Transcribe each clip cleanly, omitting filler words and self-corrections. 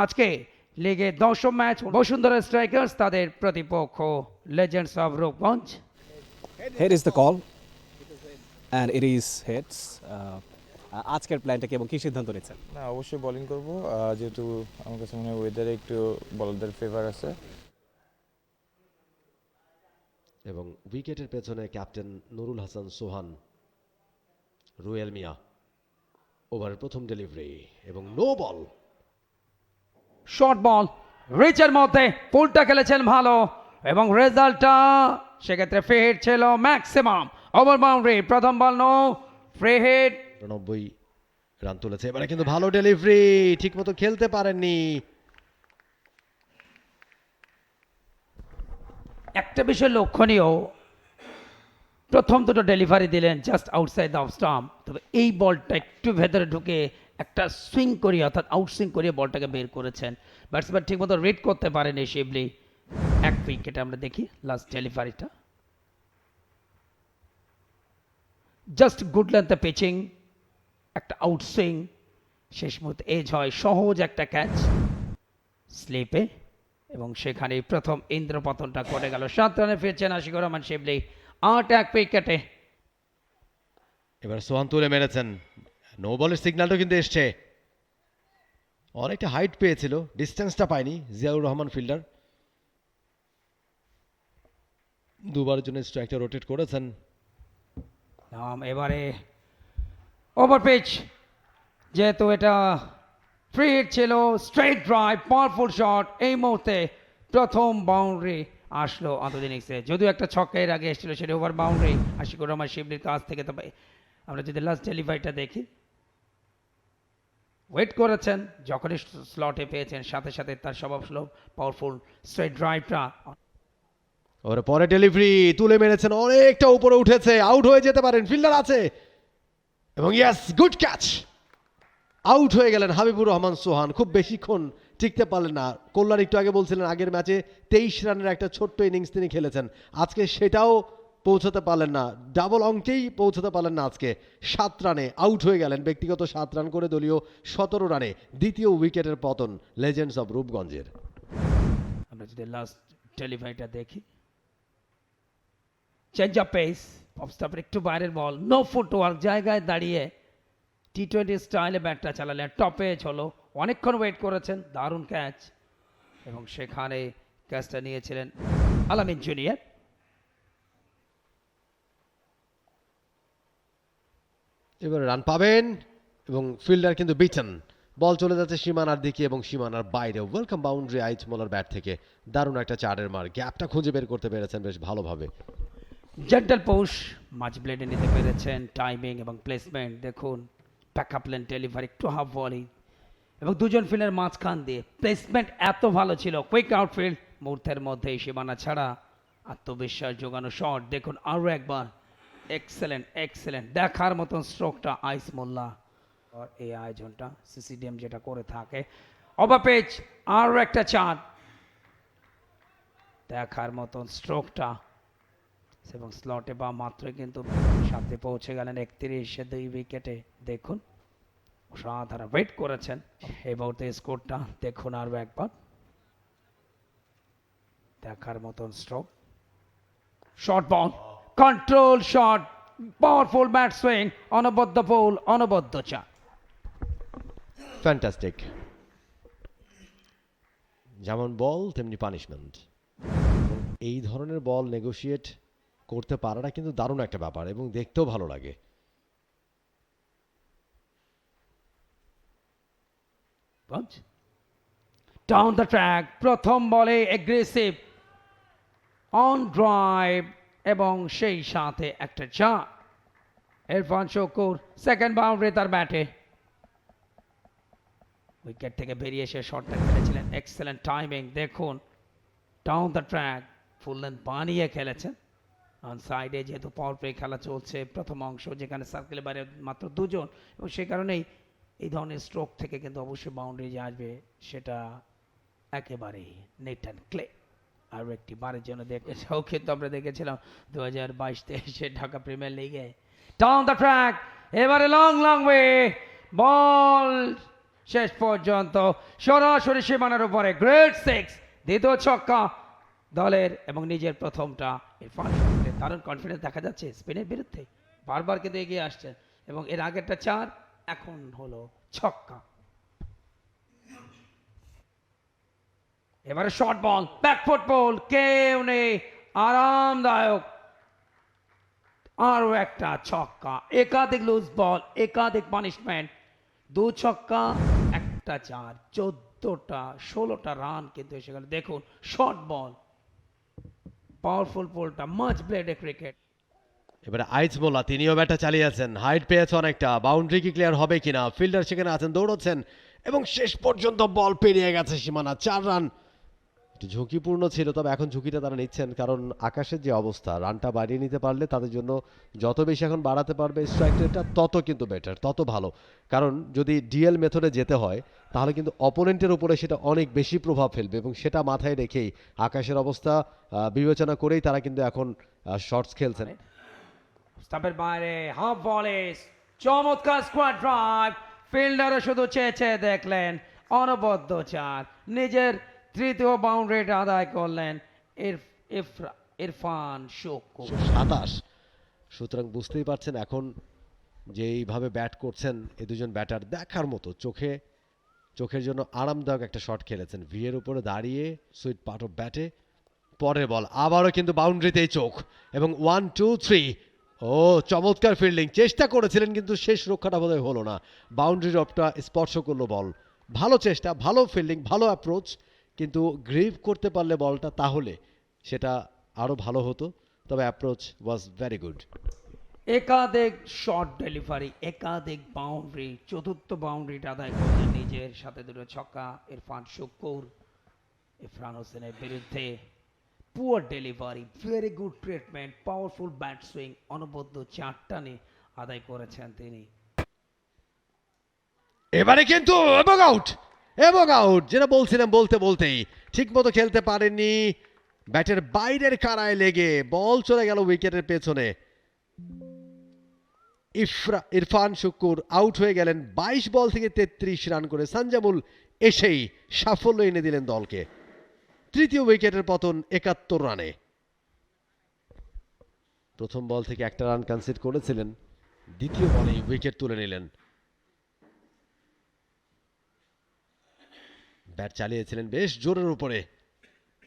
আজকে লিগে 10ম match Bashundhara strikers তাদের প্রতিপক্ষ legends of Rupganj. Head is the call and it is heads. আজকের প্ল্যানটা কি এবং কি সিদ্ধান্ত নিচ্ছেন? না, অবশ্যই বোলিং করব, যেহেতু আমার কাছে মনে হয় ওয়েদারে একটু বলারদের ফেভার আছে। এবং উইকেটের পেছনে ক্যাপ্টেন নুরুল হাসান সোহান, রুয়েল মিয়া ওভারের প্রথম ডেলিভারি এবং নো বল। শর্ট বল রিচের মধ্যে ফুলটা খেলেছেন ভালো এবং রেজাল্টটা সেক্ষেত্রে ফ্রি হিট ছিল ম্যাক্সিমাম ওভার বাউন্ডারি। প্রথম ball no, free hit. 90 run তুলেছে এবারে, কিন্তু ভালো ডেলিভারি, ঠিকমতো খেলতে পারেননি। একটা বিষয় লক্ষণীয়, প্রথম দুটো ডেলিভারি দিলেন just outside the off stump, তবে এই বলটা একটু ভেতরে ঢুকে একটা সুইং করিয়ে অর্থাৎ আউটসুইং করিয়ে বলটাকে বের করেছেন। ব্যাটসম্যান ঠিকমতো রিড করতে পারেনি শিবলি। এক উইকেটে আমরা দেখি লাস্ট ডেলিভারিটা, জাস্ট গুড লেন্থে পিচিং, একটা আউটসুইং, শেষ মুহূর্তে এজ হয়, সহজ একটা ক্যাচ স্লিপে এবং সেখানে প্রথম ইন্দ্রপতনটা ঘটে গেল। 7 রানে ফিরছেন আশিকুর রহমান শিবলি, 8 এক উইকেটে। এবার সোহান তুলে মেরেছেন, নো বলের সিগন্যালটা কিন্তু এসছে। অনেকটা হাইট পেয়েছিল, ডিস্টেন্সটা পায়নি জিয়াউর রহমান ফিল্ডার। দুবারের জন্য স্ট্রাইকটা রোটেট করেছেন। এবারে ওভার পিচ, যেহেতু এটা ফ্রি হিট ছিল, স্ট্রেট ড্রাইভ, পাওয়ারফুল শট। এই মুহূর্তে প্রথম বাউন্ডারি আসলো আন্তর্জাতিকে, যদিও একটা ছক্কা এর আগে এসেছিল, সেটা ওভার বাউন্ডারি আশিকুর রহমান শিবলির কাছ থেকে। তবে আমরা যদি লাস্ট ডেলিভারিটা দেখি, ওয়েট করেছেন, যখনই স্লটে পেয়েছেন সাথে সাথে তার স্বভাব সুলভ পাওয়ারফুল স্ট্রেট ড্রাইভটা। ওর পরে ডেলিভারি তুলে মেরেছেন, অনেকটা উপরে উঠেছে, আউট হয়ে যেতে পারেন, ফিল্ডার আছে এবং ইয়েস, গুড ক্যাচ। আউট হয়ে গেলেন হাবিবুর রহমান সোহান। খুব বেশিক্ষণ টিকতে পারলেন না। কল্যাণ একটু আগে বলছিলেন আগের ম্যাচে 23 রানের একটা ছোট্ট ইনিংস তিনি খেলেছেন, আজকে সেটাও পৌঁছাতে পারলেন না, ডাবল অঙ্কেই পৌঁছাতে পারলেন না। আজকে 7 রানে আউট হয়ে গেলেন, ব্যক্তিগত 7 রান করে দলীয় 17 রানে দ্বিতীয় উইকেটের পতন লেজেন্ডস অব রূপগঞ্জের। আমরা যদি লাস্ট ডেলিভারিটা দেখি, চেঞ্জ আপ পেস, অফ স্টাম্পের একটু বাইরের বল, নো ফুটওয়ার্ক, জায়গায় দাঁড়িয়ে টি-20 স্টাইলে ব্যাটটা চালালেন, টপ এজ হলো, অনেকক্ষণ ওয়েট করেছেন, দারুণ ক্যাচ এবং সেখানে ক্যাচটা নিয়েছিলেন আলামিন জুনিয়র। এবারে রান পাবেন এবং ফিল্ডার কিন্তু বিটেন, বল চলে যাচ্ছে সীমানার দিকে এবং সীমানার বাইরে। ওয়েলকাম বাউন্ডারি আইচ মোলার ব্যাট থেকে, দারুণ একটা চারের মার, গ্যাপটা খুঁজে বের করতে পেরেছেন বেশ ভালোভাবে। জেন্টাল পুশ, মাঝ ব্লেডে নিতে পেরেছেন, টাইমিং এবং প্লেসমেন্ট দেখুন, ব্যাকআপ লেন ডেলিভারি, একটু হাফ বলিং এবং দুজন ফিল্ডের মাঝখান দিয়ে প্লেসমেন্ট এত ভালো ছিল, কুইক আউটফিল্ড, মুহূর্তের মধ্যেই সীমানা ছাড়া, আত্মবিশ্বাস যোগানো শট। দেখুন আরও একবার, এক্সেলেন্ট এক্সেলেন্ট, দেখার মতন স্ট্রোকটা আইস মোল্লা আর এই আয়োজনটা সিসিডিএম যেটা করে থাকে। ওভার পেজ আরও একটা চার, দেখার মতন স্ট্রোকটা এবং স্লটে বা মাত্রই কিন্তু সাথে পৌঁছে গেলেন 31-এ 2 উইকেটে। দেখুন সাধারণ ওয়েট করেছেন, এই মুহূর্তে স্কোরটা দেখুন আরও একবার, দেখার মতন stroke. Short ball, control shot, powerful bat swing, অনবদ্য পোল, অনবদ্য চার। ফ্যান্টাস্টিক, যেমন বল তেমনি পানিশমেন্ট। এই ধরনের বল নেগোশিয়েট করতে পারাটা কিন্তু দারুণ একটা ব্যাপার এবং দেখতেও ভালো লাগে। ডাউন দ্য ট্র্যাক, প্রথম বলে এগ্রেসিভ অন ড্রাইভ এবং সেই সাথে একটা চার। ইরফান শকুর সেকেন্ড বাউন্ডারি তার ব্যাটে, উইকেট থেকে বেরিয়ে এসে শটটা খেলেছিলেন, এক্সেলেন্ট টাইমিং। দেখুন down the track, full length বানিয়ে খেলেছেন। অন সাইডে যেহেতু পাওয়ার প্লে খেলা চলছে, প্রথম অংশ যেখানে সার্কেলের বাইরে মাত্র দুজন, এবং সে কারণেই এই ধরনের স্ট্রোক থেকে কিন্তু অবশ্যই বাউন্ডারি যে আসবে সেটা একেবারেই নেট অ্যান্ড ক্লে। আরও একটি বারের জন্য সেও কিন্তু আমরা দেখেছিলাম 2022-23 ঢাকা প্রিমিয়ার লিগে। ডাউন দ্য ট্র্যাক, এবারে লং লং ওয়ে বল, শেষ পর্যন্ত সরাসরি সীমানার উপরে গ্রেট 6 দ্বিতীয় ছক্কা দলের এবং নিজের প্রথমটা। ইরফান শুক্কুরের দারুণ কনফিডেন্স দেখা যাচ্ছে স্পেনের বিরুদ্ধে, বারবার কিন্তু এগিয়ে আসছেন এবং এর আগেরটা 4, এখন হলো ছক্কা। এবারে শর্ট বল, ব্যাকফুট বল, কেউ নেই, আরামদায়ক আরো একটা ছক্কা। একাধিক লুজ বল, একাধিক পানিশমেন্ট, 2 ছক্কা 1টা 4, 14টা 16টা রান কিন্তু এসে গেল। দেখুন শর্ট বল, পাওয়ারফুল বলটা, মাচ ব্লেডে ক্রিকেট। এবারে আইচ মোল্লা, তিনিও ব্যাটটা চালিয়েছেন, হাইট পেয়েছে অনেকটা, বাউন্ডারি কি ক্লিয়ার হবে কিনা, ফিল্ডার সেখানে আছেন, দৌড়চ্ছেন এবং শেষ পর্যন্ত বল পেরিয়ে গেছে সীমানা। 4 রান। একটু ঝুঁকিপূর্ণ ছিল, তবে এখন ঝুঁকিটা তারা নিচ্ছেন, কারণ আকাশের যে অবস্থা, রানটা বাড়িয়ে নিতে পারলে তাদের জন্য যত বেশি এখন বাড়াতে পারবে স্ট্রাইক রেটটা তত কিন্তু বেটার, তত ভালো। কারণ যদি ডিএল মেথডে যেতে হয় তাহলে কিন্তু অপোনেন্টের উপরে সেটা অনেক বেশি প্রভাব ফেলবে, এবং সেটা মাথায় রেখেই আকাশের অবস্থা বিবেচনা করেই তারা কিন্তু এখন শর্টস খেলছেন। স্টাম্পের বাইরে হাফ বলে চমৎকার স্কোয়াড ড্রাইভ, ফিল্ডারও শুধু চেয়ে চেয়ে দেখলেন, অনবদ্য 4, নিজের তৃতীয় বাউন্ডারিটা আদায় করলেন ইরফান শুক্কুর। 27। সুতরাং বুঝতেই পারছেন এখন যেইভাবে ব্যাট করছেন এই দুজন ব্যাটার, দেখার মতো, চোখের জন্য আরামদায়ক একটা শট খেলেছেন। ভিএর উপরে দাঁড়িয়ে সুইট পার্ট অফ ব্যাটে পরের বল, আবারও কিন্তু বাউন্ডারিতেই চোখ, এবং 1, 2, 3। ও চমৎকার ফিল্ডিং, চেষ্টা করেছিলেন কিন্তু শেষ রক্ষাটা বোধহয় হলো না, বাউন্ডারি রপটা স্পর্শ করলো বল। ভালো চেষ্টা, ভালো ফিল্ডিং, ভালো অ্যাপ্রোচ, কিন্তু গ্রিপ করতে পারলে বলটা তাহলে সেটা আরো ভালো হতো, তবে অ্যাপ্রোচ ওয়াজ ভেরি গুড। একাধিক শর্ট ডেলিভারি, একাধিক বাউন্ডারি, চতুর্থ বাউন্ডারিটা আদায় করলেন নিজের সাথে 2 ছক্কা ইরফান শুক্কুর। ইরফান হোসেনের বিরুদ্ধে poor delivery, very good treatment, powerful bat swing, অনবদ্য 4 টানে আদায় করেছেন তিনি। এবারে কিন্তু এবং আউট, যেটা বলছিলাম বলতেই ঠিক মতো খেলতে পারেননি, ব্যাটের বাইরের কারায় লেগে বল চলে গেল উইকেটের পেছনে। ইরফান শুক্কুর আউট হয়ে গেলেন 22 বল থেকে 33 রান করে। সানজামুল এসেই সাফল্য এনে দিলেন দলকে, তৃতীয় উইকেটের পতন 71 রানে। প্রথম বল থেকে 1টা রান কনসিড করেছিলেন, দ্বিতীয় বলেই উইকেট তুলে নিলেন। ব্যাট চালিয়েছিলেন বেশ জোরের উপরে,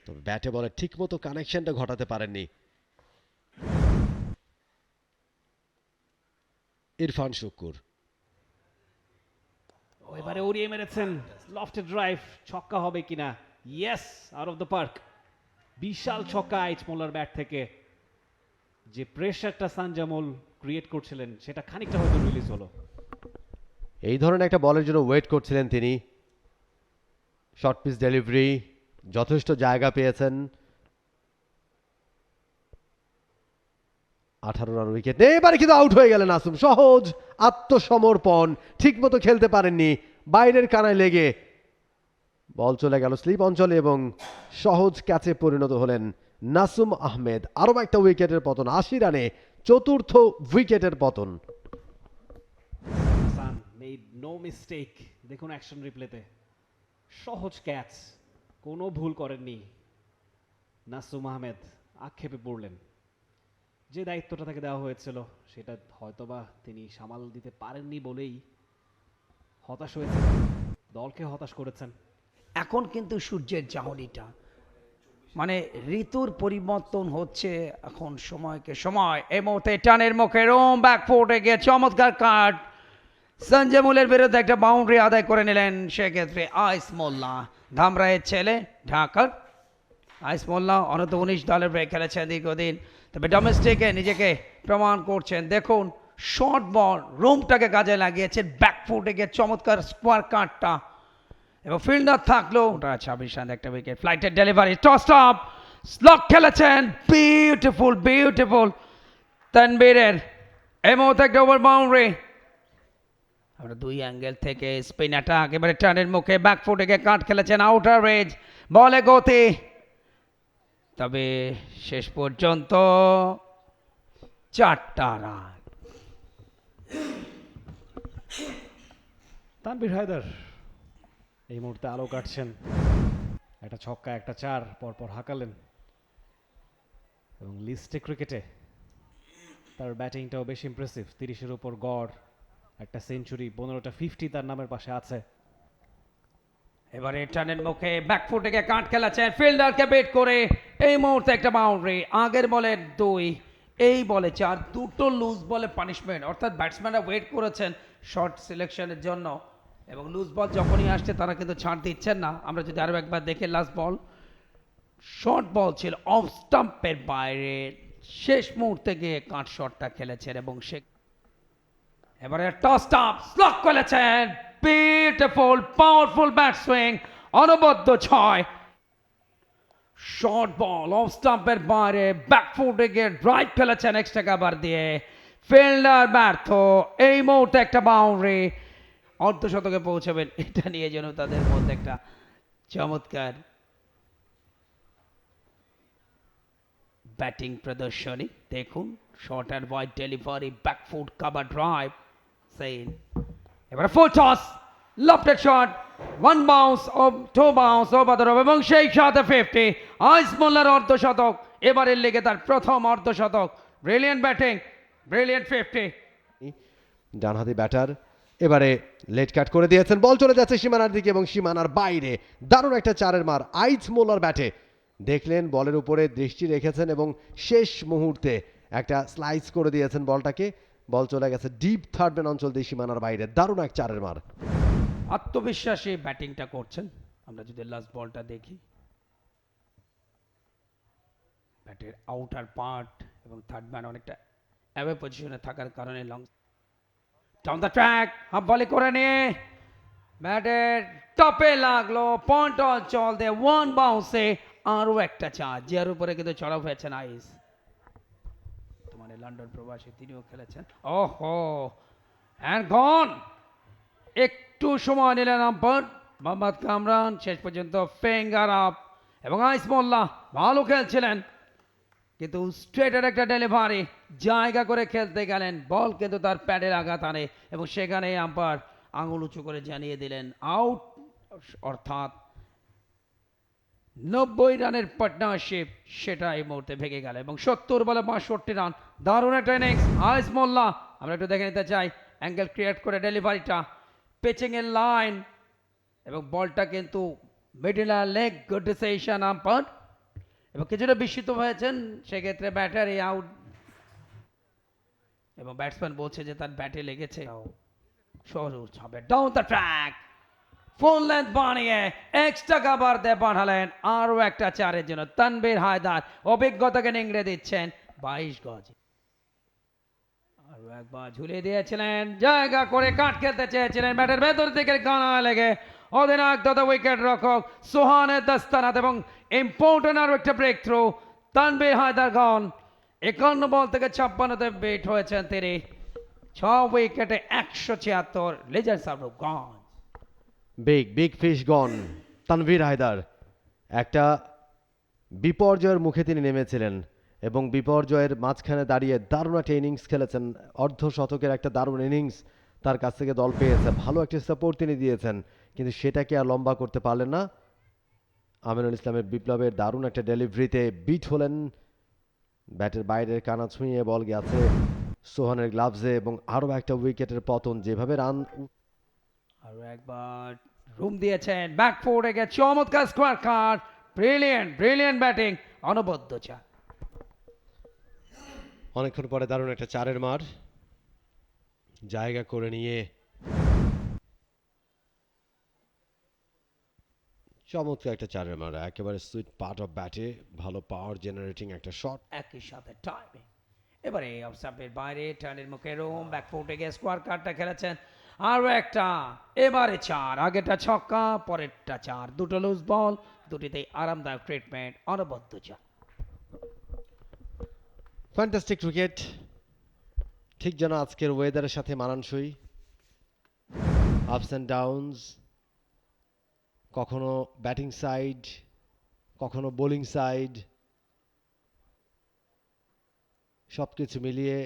তবে ব্যাটে বলে ঠিক মতো কানেকশনটা ঘটাতে পারেননি ইরফান শুক্কুর। এবারে উড়িয়ে মেরেছেন, লফটেড ড্রাইভ, ছক্কা হবে কিনা? Yes, out of the park. বিশাল ছক্কা আইচ মোল্লার ব্যাট থেকে। যে প্রেশারটা সানজামুল ক্রিয়েট করছিলেন সেটা খানিকটা হয়তো রিলিজ হলো। এই ধরনের একটা বলের জন্য ওয়েট করছিলেন তিনি। শর্ট পিচ ডেলিভারি, যথেষ্ট জায়গা পেয়েছেন। 18 রান উইকেট, এবারে কিন্তু আউট হয়ে গেলেন নাসুম। সহজ আত্মসমর্পণ, ঠিক মতো খেলতে পারেননি, বাইরের কানায় লেগে বল চলে গেল স্লিপ অঞ্চলে এবং সহজ ক্যাচে পরিণত হলেন নাসুম আহমেদ। আরো একটা উইকেটের পতন, 80 রানে 4র্থ উইকেটের পতন। Hasan made no mistake. দেখুন অ্যাকশন রিপ্লেতে, সহজ ক্যাচ, কোনো ভুল করেননি নাসুম আহমেদ। আক্ষেপে পড়লেন, যে দায়িত্বটা তাকে দেওয়া হয়েছিল সেটা হয়তোবা তিনি সামাল দিতে পারেননি বলেই হতাশ হয়েছেন, দলকে হতাশ করেছেন। এখন কিন্তু সূর্যের চাহনিটা, মানে ঋতুর পরিবর্তন হচ্ছে এখন সময়কে সময়। এই মুহূর্তে টানের মুখে রোম ব্যাকফুটে গিয়ে চমৎকার কাট, সঞ্জয়মুলের বিরুদ্ধে একটা বাউন্ডারি আদায় করে নিলেন। সেক্ষেত্রে আইস মোল্লা, ধামরাইয়ের ছেলে, ঢাকার আইস মোল্লা অনূর্ধ্ব 19 দলের হয়ে খেলেছেন দীর্ঘদিন, তবে ডোমেস্টিকে নিজেকে প্রমাণ করছেন। দেখুন শর্ট বল, রোমটাকে কাজে লাগিয়েছেন, ব্যাকফুটে গিয়ে চমৎকার স্কোয়ার কাটটা, এবং ফিল্ডার থাকলো 26 রান, একটা উইকেট, ফ্লাইটের ডেলিভারি, টস আপ, স্লগ খেলেছেন, বিউটিফুল তানবীরের। এই মুহূর্তে একটা ওভার বাউন্ডারি, আমরা 2 অ্যাঙ্গেল থেকে স্পিন অ্যাটাক, এবারে টানের মুখে ব্যাকফুটে গিয়ে কাট খেলেছেন, আউটার রেঞ্জ, বলে গতি, তবে শেষ পর্যন্ত 4টা রান। তানভীর হায়দার এই মুহূর্তে আলো কাটছেন, একটা ছক্কা একটা চার পরপর হাঁকালেন, এবং লিস্টে ক্রিকেটে তার ব্যাটিংটাও বেশ ইমপ্রেসিভ। 30-এর উপর গড়, একটা সেঞ্চুরি, 15টা 50 তার নামের পাশে আছে। এবারে টানের মুখে ব্যাকফুটে গিয়ে কাট খেলেছেন, ফিল্ডারকে বেট করে এই মুহূর্তে একটা বাউন্ডারি। আগের বলে 2, এই বলে 4, দুটো লুজ বলে পানিশমেন্ট, অর্থাৎ ব্যাটসম্যানরা ওয়েট করেছেন শর্ট সিলেকশনের জন্য, এবং লুজ বল যখনই আসছে তারা কিন্তু ছাড় দিচ্ছেন না। আমরা যদি আরো একবার দেখে, লাস্ট বল শর্ট বল ছিল অফ স্টাম্পের বাইরে, শেষ মুহূর্তে গিয়ে কাট শটটা খেলেছেন এবং সে এবারে টস আপ স্লক করেছেন, বিউটিফুল পাওয়ারফুল ব্যাট সুইং, অনবদ্য 6, শর্ট বল অফ স্টাম্পের বাইরে, ব্যাকফুটে গিয়ে ড্রাইভ খেলেছেন এক্সট্রা কাভার দিয়ে, ফিল্ডার ব্যর্থ। এই মুহূর্তে একটা বাউন্ডারি, অর্ধশতকে পৌঁছাবেন, এটা নিয়ে যেন তাদের মধ্যে একটা চমৎকার ব্যাটিং প্রদর্শনী। দেখুন, short and wide delivery, backfoot cover drive, সেইন। এবারে full toss, lofted shot, 1 bounce ও 2 বাউন্স ওভার দ্য রব, এবং সেই সাথে 50। আইস মোল্লার অর্ধশতক, এবারের লেগে তার প্রথম অর্ধশতক। Brilliant batting, brilliant 50। ডানহাতি ব্যাটার এবারে লেট কাট করে দিয়েছেন, বল চলে যাচ্ছে সীমানার দিকে এবং সীমানার বাইরে। দারুণ একটা চারের মার আইস মোল্লার ব্যাটে। দেখলেন বলের উপরে দৃষ্টি রেখেছেন এবং শেষ মুহূর্তে একটা স্লাইস করে দিয়েছেন বলটাকে। বল চলে গেছে ডিপ থার্ড ম্যান অঞ্চল দিয়ে সীমানার বাইরে। দারুণ এক চারের মার। আত্মবিশ্বাসী ব্যাটিংটা করছেন। আমরা যদি লাস্ট বলটা দেখি, ব্যাটের আউটার পার্ট এবং থার্ড ম্যান অনেকটা অ্যাওয়ে পজিশনে থাকার কারণে long down the track half বলে করে নিয়ে ব্যাটের টপে লাগলো, পয়েন্ট অঞ্চল দিয়ে 1 বাউন্সে আরও একটা চার, যার উপরে কিন্তু চড়াও হয়েছেন আইস। মানে লন্ডন প্রবাসী, তিনিও খেলেছেন। ওহো, অ্যান্ড গন। একটু সময় নিলেন আম্পায়ার মোহাম্মদ কামরান, শেষ পর্যন্ত ফিঙ্গার আপ, এবং আইস মোল্লা ভালো খেলছিলেন, কিন্তু স্ট্রেটের একটা ডেলিভারি জায়গা করে খেলতে গেলেন, বল কিন্তু তার প্যাডের আঘাত আনে, এবং সেখানে আম্পায়ার আঙুল উঁচু করে জানিয়ে দিলেন আউট, অর্থাৎ 90 রানের পার্টনারশিপ সেটা এই মুহূর্তে ভেঙে গেল, এবং 70 বলে 62 রান। দারুণ একটা ইনিংস আইস মোল্লা। আমরা একটু দেখে নিতে চাই অ্যাঙ্গেল ক্রিয়েট করে ডেলিভারিটা, পিচিং এর লাইন, এবং বলটা কিন্তু middle leg, good decision umpire, এবং কিছুটা বিস্মিত হয়েছেন সেক্ষেত্রে ব্যাটার এই আউট, এবং ব্যাটসম্যান বলছে যে তার ব্যাটে লেগেছে, সহজ হবে। Down the track, full length বানিয়ে এক্সট্রা কাভার দিয়ে পাঠালেন আরও একটা চারের জন্য। তানভীর হায়দার অভিজ্ঞতাকে নিংড়ে দিচ্ছেন 22 গজ। আরও একবার ঝুলিয়ে দিয়েছিলেন, জায়গা করে কাট খেলতে চেয়েছিলেন, ব্যাটের ভেতর থেকে গানা লেগে অধিনায়ক তথা উইকেট রক্ষক সোহানের দস্তানাত, এবং ইম্পর্টেন্ট আরও একটা breakthrough. Tanvir Haider gone, 51 ball থেকে 56তে বিট হয়েছেন তিনি, 6 উইকেটে 176। Legends of gone, big fish gone. Tanvir Haider একটা বিপর্যয়ের মুখে তিনি নেমেছিলেন এবং বিপর্যয়ের মাঝখানে দাঁড়িয়ে দারুণ একটা ইনিংস খেলেছেন। অর্ধশতকের একটা দারুণ ইনিংস তার কাছ থেকে দল পেয়েছে, ভালো একটা সাপোর্ট তিনি দিয়েছেন, কিন্তু সেটাকে আর লম্বা করতে পারলেন না। আমিনুল ইসলামের বিপ্লবের দারুণ একটা ডেলিভারিতে বিট হলেন, ব্যাটের বাইরের কানা ছুঁয়ে বল গেছে সোহানের গ্লাভসে, এবং আরও একটা উইকেটের পতন। যেভাবে রান, আরো একবার রুম দিয়েছেন, ব্যাকফুটে গিয়ে চমৎকার স্কোয়ার কাট, ব্রিলিয়ান্ট ব্যাটিং, অনবদ্য চার। অনেকক্ষণ পরে দারুণ একটা চারের মার জায়গা করে নিয়ে চমৎকার একটা চারের মার, একেবারে সুইট পার্ট অফ ব্যাটে, ভালো পাওয়ার জেনারেটিং একটা শট। একই সাথে টাইমিং। এবারে অফ স্টাম্পের বাইরে টার্নের মুখে রুম, ব্যাকফুটে গিয়ে স্কোয়ার কাটটা খেলেছেন, আরো একটা, এবারে চার, আগেটা ছক্কা, পরেরটা চার, দুটো লুজ বল, দুটিতেই আরামদায়ক ট্রিটমেন্ট, অনবদ্য চার। ফ্যান্টাস্টিক ক্রিকেট, ঠিক যেন আজকের ওয়েদারের সাথে মানানসই। আপস অ্যান্ড ডাউনস, কখনো ব্যাটিং সাইড, কখনো বোলিং সাইড, সব কিছু মিলিয়ে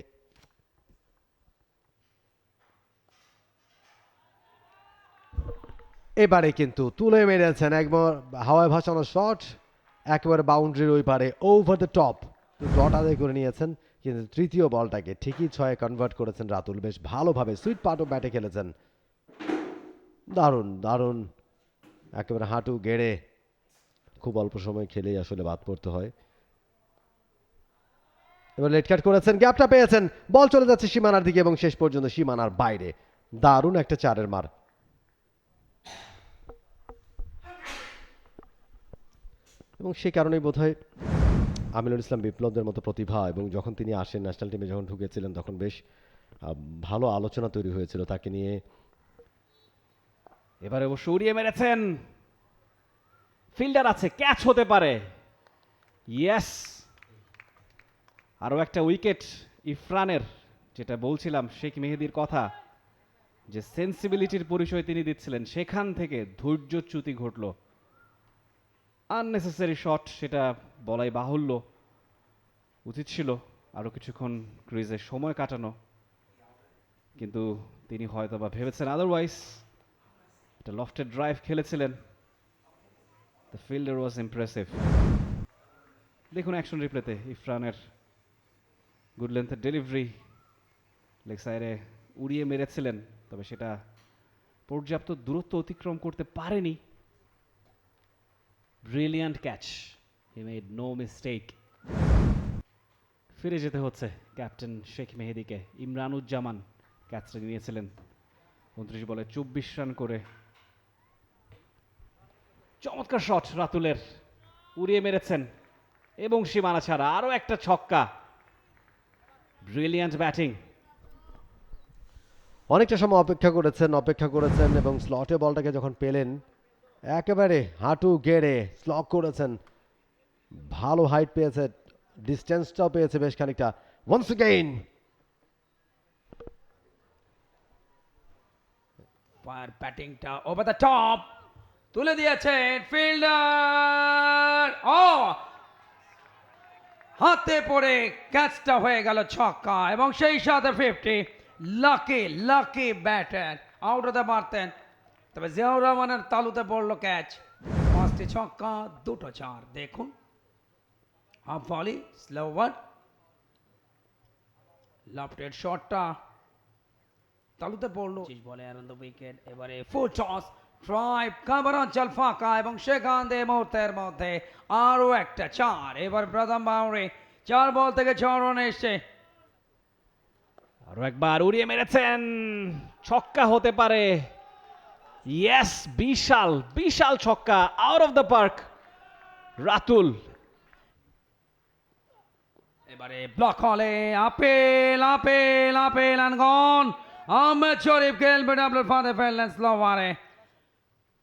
এবারে কিন্তু তুলে মেরেছেন একবার হাওয়ায় ভাসানো শট, একেবারে বাউন্ডারির ওই পারে ওভার দ্য টপ ডট আদায় করে নিয়েছেন। কিন্তু তৃতীয় বলটাকে ঠিকই ছয়ে কনভার্ট করেছেন রাতুল, বেশ ভালোভাবে সুইট পার্টও ব্যাটে খেলেছেন। দারুণ দারুণ, একেবারে হাঁটু গেড়ে খুব অল্প সময় খেলেই আসলে বাদ পড়তে হয়। এবার লেট কাট করেছেন, গ্যাপটা পেয়েছেন, বল চলে যাচ্ছে সীমানার দিকে এবং শেষ পর্যন্ত সীমানার বাইরে। দারুণ একটা চারের মার। এবং সেই কারণেই বোধহয় আমিনুল ইসলাম বিপ্লবদের মতো প্রতিভা, এবং যখন তিনি আসেন ন্যাশনাল টিমে যখন ঢুকেছিলেন তখন বেশ ভালো আলোচনা তৈরি হয়েছিল তাকে নিয়ে। এবারে অবশ্য উড়িয়ে মেরেছেন, ফিল্ডার আছে, ক্যাচ হতে পারে। ইয়েস, আরও একটা উইকেট ইরফানের। যেটা বলছিলাম শেখ মেহেদীর কথা, যে সেন্সিবিলিটির পরিচয় তিনি দিচ্ছিলেন, সেখান থেকে ধৈর্যচ্যুতি ঘটল। আননেসেসারি শট, সেটা বলাই বাহুল্য। উচিত ছিল আরও কিছুক্ষণ ক্রিজে সময় কাটানো, কিন্তু তিনি হয়তো বা ভেবেছেন আদারওয়াইজ। একটা লফটেড ড্রাইভ খেলেছিলেন। The fielder was impressive. দেখুন অ্যাকশন রিপ্লেতে ইরফানের গুড লেন্থের ডেলিভারি, লেগ সাইডে উড়িয়ে মেরেছিলেন, তবে সেটা পর্যাপ্ত দূরত্ব অতিক্রম করতে পারেনি। Brilliant catch, he made no mistake. ফিরে যেতে হচ্ছে ক্যাপ্টেন শেখ মেহেদীকে। ইমরানুজ্জামান ক্যাচটা নিয়েছিলেন 29 বলে 24 রান করে। চমৎকার শট রাতুলের, উড়িয়ে মেরেছেন এবং সীমানা ছাড়া। আরও একটা ছক্কা, ব্রিলিয়ান্ট ব্যাটিং। অনেকটা সময় অপেক্ষা করেছেন এবং স্লটে বলটাকে যখন পেলেন একেবারে হাঁটু গেড়ে স্লগ করেছেন। ভালো হাইট পেয়েছে, ডিস্টেন্সটাও পেয়েছে বেশ খানিকটা। ওয়ান্স অ্যাগেইন ফায়ার ব্যাটিংটা ওভার দ্য টপ, তুলে দিয়েছেন ফিল্ডার। ও হাতে পড়ে ক্যাচটা হয়ে গেল ছক্কা, এবং সেই সাথে 50। লাকি ব্যাটার, আউট হতে পারতেন, তবে জিয়াউর রহমানের তালুতে পড়লো ক্যাচ। 5টি ছক্কা, 2টো চার। দেখুন half volley, slow over, lofted শটটা তালুতে পড়লো। বলে আনন্দ উইকেট। এবারে ফুল টস, ড্রাইভ, কাবার অঞ্চল ফাঁকা, এবং সেখান দিয়ে মুহূর্তের মধ্যে আরো একটা চার। এবার প্রথম বাউন্ডারি, 4 বল থেকে 6 রান এসছে। আরো একবার উড়িয়ে মেরেছেন, ছক্কা হতে পারে। ইয়েস, বিশাল ছক্কা, out of the park Ratul. এবারে ব্লক হলে আপেল আনগন। আহমেদ শরীফ খেলবে ডাবল ফাঁদে ফেললেন স্লো ওভারে,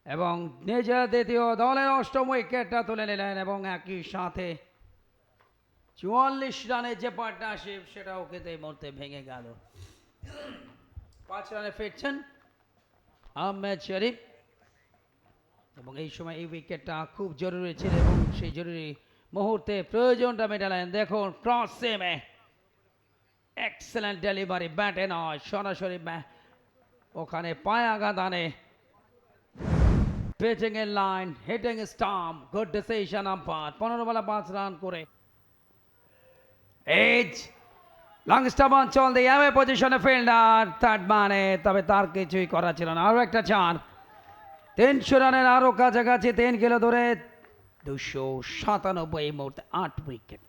এবং নিজের দ্বিতীয় দলের 8ম উইকেটটা তুলে নিলেন, এবং একই সাথে 44 রানের যে পার্টনারশিপ সেটাও কিন্তু এই মুহূর্তে ভেঙে গেল। 5 রানে ফিরছেন আহমেদ শরীফ, এবং এই সময় এই উইকেটটা খুব জরুরি ছিল, এবং সেই জরুরি মুহূর্তে প্রয়োজনটা মেটালেন। দেখুন ক্রস সেমে এক্সেলেন্ট ডেলিভারি, ব্যাটে নয়, সরাসরি ওখানে পায়ে আঘাত আনে। পিচিং এর line, hitting stump, good decision umpire. 15 বলে 5 রান করে এজ লং স্টাম্প অঞ্চল দিয়ে এমএ পজিশনে ফিল্ডার থার্ড মানে, তবে তার কিছুই করা ছিল না। আরো একটা চার, 300 রানের আরো কাছাকাছি, 3 কিলো ধরে 297 এই মুহূর্তে 8 wicket.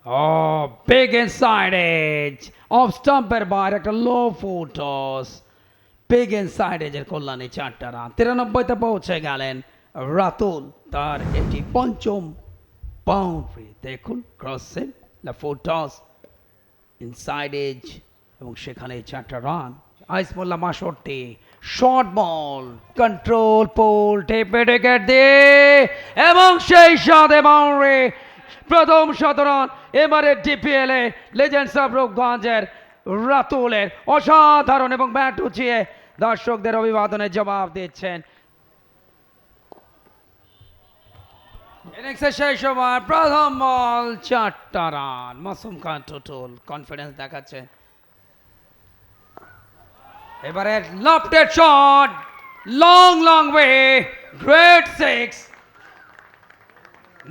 Oh, big inside edge, off stumper বাইরে একটা লো ফুল টস, বিগ ইনসাইড এজের কল্যাণে 4টা রান। 93-তে পৌঁছে গেলেন রাতুল, তার এটি 5ম বাউন্ডারি। দেখুন ক্রস সেম, লা ফুল টস, ইনসাইড এজ, এবং সেখানে 4টা run. Aich Mollah 62, short ball, control pull, টেপে উইকেট দিয়ে, এবং সেই সাথে বাউন্ডারি। প্রথম 7 রান। এবারে ডিপিএল এ লেজেন্ডস অফ রূপগঞ্জের রাতুলের অসাধারণ, এবং ব্যাট উঁচিয়ে দর্শকদের অভিবাদনের জবাব দিচ্ছেন। ইনিংসের শেষ ওভার, প্রথম বল, 4টা রান। মাসুম খান টুটুল কনফিডেন্স দেখাচ্ছে। এবারে lofted shot, long way, great six.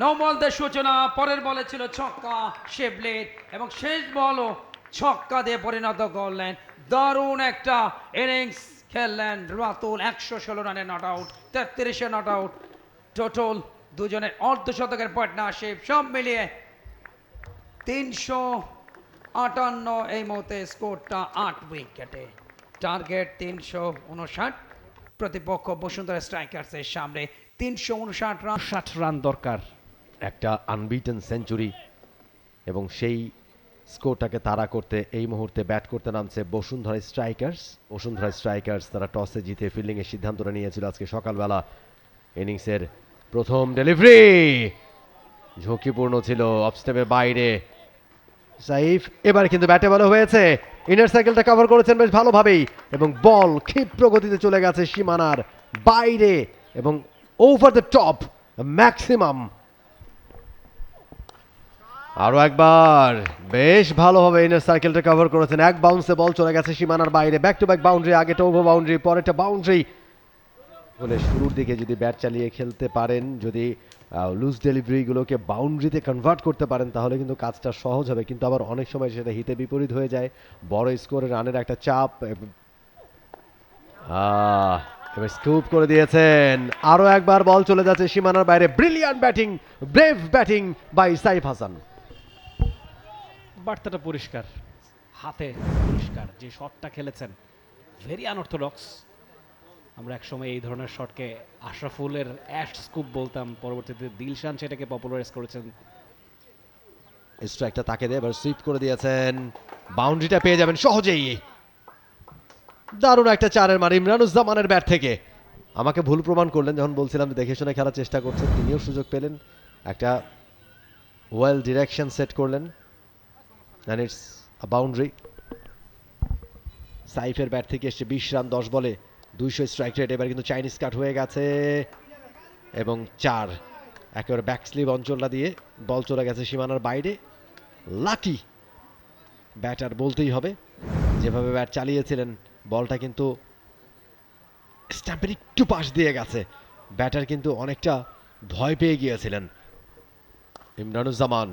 No বলদের সূচনা, পরের বলে ছিল ছক্কা শেবলের, এবং শেষ বলও ছক্কা দিয়ে পরিণত করলেন। দারুণ একটা ইনিংস খেললেন রাতুল, 116 রানে নট আউট, 33-এ নট আউট, টোটাল দুজনের অর্ধশতকের পার্টনারশিপ, সব মিলিয়ে 358 এই মুহূর্তে স্কোরটা 8 উইকেটে। টার্গেট 359, প্রতিপক্ষ বসুন্ধরা স্ট্রাইকার্সের সামনে 359 রান। 60 রান দরকার। একটা আনবিটেন সেঞ্চুরি, এবং সেই স্কোরটাকে তাড়া করতে এই মুহূর্তে ব্যাট করতে নামছে বসুন্ধরা স্ট্রাইকার্স। তারা টসে জিতে ফিল্ডিংয়ের সিদ্ধান্তটা নিয়েছিল আজকে সকালবেলা। ইনিংসের প্রথম ডেলিভারি ঝুঁকিপূর্ণ ছিল, অফ স্টেপের বাইরে সাইফ, এবার কিন্তু ব্যাটে বল হয়েছে, ইনার সার্কেলটা কভার করেছেন বেশ ভালোভাবেই, এবং বল ক্ষিপ্র গতিতে চলে গেছে সীমানার বাইরে এবং ওভার দ্য টপ ম্যাক্সিমাম। আরো একবার বেশ ভালোভাবে ইনার সার্কেলটা কভার করেছেন, এক বাউন্সে বল চলে গেছে সীমানার বাইরে, ব্যাক টু ব্যাক বাউন্ডারি, আগেটা ওভার বাউন্ডারি, পরেরটা বাউন্ডারি। বলে শুরুর দিকে যদি ব্যাট চালিয়ে খেলতে পারেন, যদি লুজ ডেলিভারিগুলোকে বাউন্ডারিতে কনভার্ট করতে পারেন, তাহলে কিন্তু কাজটা সহজ হবে, কিন্তু আবার অনেক সময় সেটা হিতে বিপরীত হয়ে যায়, বড় স্কোরে রানের একটা চাপ। এবার স্কুপ করে দিয়েছেন, আরো একবার বল চলে যাচ্ছে সীমানার বাইরে, brilliant batting, brave batting by Saif Hasan. বার্তাটা পরিষ্কার, হাতে পরিষ্কার, যে শটটা খেলেছেন ভেরি আনঅর্থোডক্স। আমরা একসময় এই ধরনের শটকে আশরাফুলের অ্যাশ স্কুপ বলতাম, পরবর্তীতে দিলশান সেটাকে পপুলারাইজ করেছেন। স্ট্রাইকটা তাকে দিয়ে এবার সুইপ করে দিয়েছেন, বাউন্ডারিটা পেয়ে যাবেন সহজেই। দারুণ একটা চারের মার ইমরানুজ্জামানের ব্যাট থেকে। আমাকে ভুল প্রমাণ করলেন যখন বলছিলাম দেখে শুনে খেলার চেষ্টা করছেন, তিনিও সুযোগ পেলেন, একটা ওয়েল ডিরেকশন সেট করলেন, অ্যান্ড ইটস আ বাউন্ডারি। সাইফের ব্যাট থেকে এসছে 20 রান 10 বলে 200 স্ট্রাইক রেট। এবার কিন্তু চাইনিজ কাট হয়ে গেছে এবং 4, একেবারে ব্যাক স্লিপ অঞ্চলটা দিয়ে বল চলে গেছে সীমানার বাইরে। লাকি ব্যাটার বলতেই হবে, যেভাবে ব্যাট চালিয়েছিলেন বলটা কিন্তু স্ট্যাম্পের একটু পাশ দিয়ে গেছে, ব্যাটার কিন্তু অনেকটা ভয় পেয়ে গিয়েছিলেন। ইমরানুজ্জামান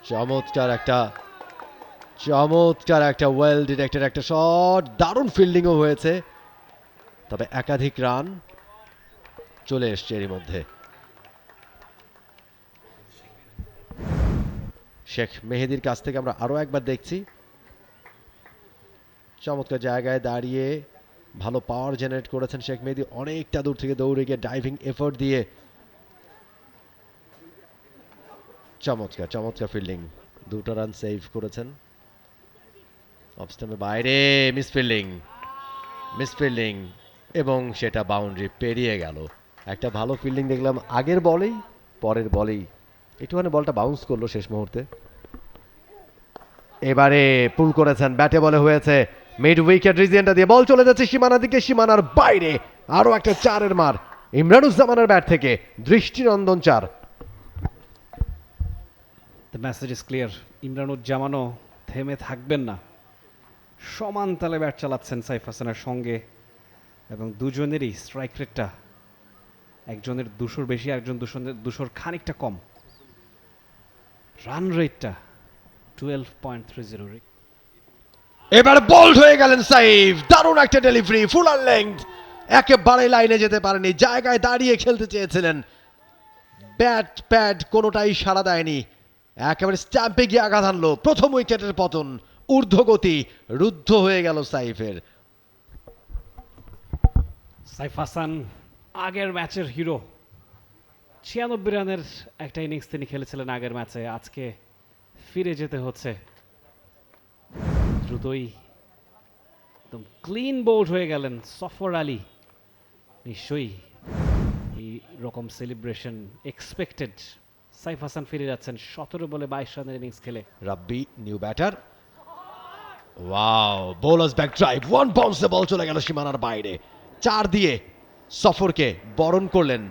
চমৎকার একটা ওয়েল ডিরেক্টেড একটা শট, দারুণ ফিল্ডিংও হয়েছে, তবে একাধিক রান চলে এসছে এরই মধ্যে। শেখ মেহেদির কাছ থেকে আমরা আরো একবার দেখছি, চমৎকার জায়গায় দাঁড়িয়ে ভালো পাওয়ার জেনারেট করেছেন শেখ মেহেদি, অনেকটা দূর থেকে দৌড়ে গিয়ে ডাইভিং এফোর্ট দিয়ে চমৎকার ফিল্ডিং, 2টা রান সেভ করেছেন। অফ স্টাম্পের বাইরে মিসফিল্ডিং এবং সেটা বাউন্ডারি পেরিয়ে গেল। একটা ভালো ফিল্ডিং দেখলাম আগের বলেই, পরের বলেই একটুখানি বলটা বাউন্স করলো শেষ মুহূর্তে। এবারে পুল করেছেন, ব্যাটে বলে হয়েছে, মিড উইকেট রিজিয়নটা দিয়ে বল চলে যাচ্ছে সীমানার দিকে, সীমানার বাইরে আরো একটা চারের মার ইমরানুজ্জামানের ব্যাট থেকে, দৃষ্টিনন্দন 4। দ্য মেসেজ ইজ ক্লিয়ার, ইমরানুজ্জামানও থেমে থাকবেন না, সমান তালে ব্যাট চালাচ্ছেন সাইফ হাসানের সঙ্গে, এবং দুজনেরই স্ট্রাইক রেটটা একজনের 200 বেশি, একজন 200 খানিকটা কম। রান রেটটা 12.30। এবার বোল্ড হয়ে গেলেন সাইফ, দারুণ একটা ডেলিভারি, ফুলার লেংথ, একেবারে লাইনে যেতে পারেনি, জায়গায় দাঁড়িয়ে খেলতে চেয়েছিলেন, ব্যাট প্যাড কোনোটাই সাড়া দেয়নি, একেবারে স্ট্যাম্পে গিয়ে আঘাত আনলো, প্রথম উইকেটের পতন, ঊর্ধ্বগতি রুদ্ধ হয়ে গেল সাইফের। সাইফ হাসান আগের ম্যাচের হিরো, 96 রানের একটা ইনিংস তিনি খেলেছিলেন আগের ম্যাচে, আজকে ফিরে যেতে হচ্ছে দ্রুতই। একদম ক্লিন বোল্ড হয়ে গেলেন সফর আলী, নিশ্চয়ই এই রকম সেলিব্রেশন এক্সপেক্টেড। সাইফ হাসান ফিরে যাচ্ছেন 17 বলে 22 রানের ইনিংস খেলে। Rabbi new batter, wow, bowlers back drive, 1 বাউন্সে বল চলে গেল সীমানার বাইরে, 4 দিয়ে সফরকে বরণ করলেন,